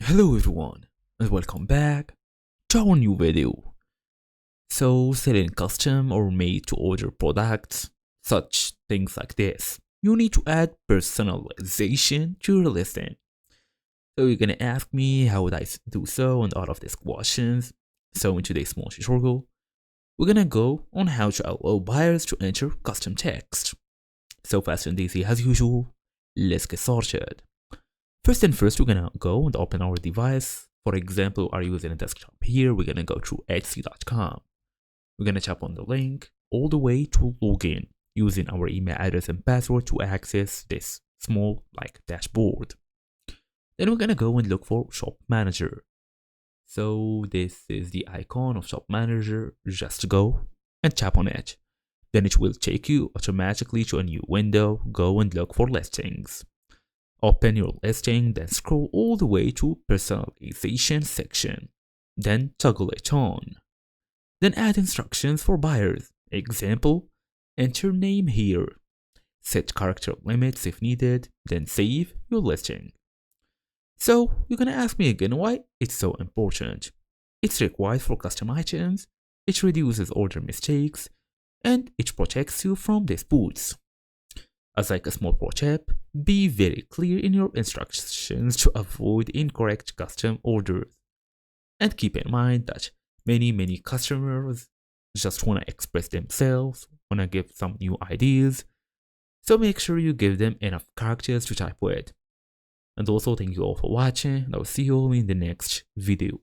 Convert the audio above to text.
Hello everyone and welcome back to our new video. So selling custom or made to order products, such things like this, you need to add personalization to your listing. So you're gonna ask me how would I do so and all of these questions. So in today's small tutorial, we're gonna go on how to allow buyers to enter custom text. So fast and easy as usual, let's get started. First and first, we're gonna go and open our device. For example, are using a desktop here, we're gonna go to etsy.com. We're gonna tap on the link all the way to login using our email address and password to access this small dashboard. Then we're gonna go and look for Shop Manager. So this is the icon of Shop Manager. Just go and tap on it. Then it will take you automatically to a new window. Go and look for listings. Open your listing, then scroll all the way to Personalization section. Then toggle it on. Then add instructions for buyers. Example, enter name here. Set character limits if needed, then save your listing. So you're gonna ask me again why it's so important. It's required for custom items, it reduces order mistakes, and it protects you from disputes. As like a small pro tip, be very clear in your instructions to avoid incorrect custom orders. And keep in mind that many customers just want to express themselves, want to give some new ideas. So make sure you give them enough characters to type with. And also thank you all for watching, and I'll see you all in the next video.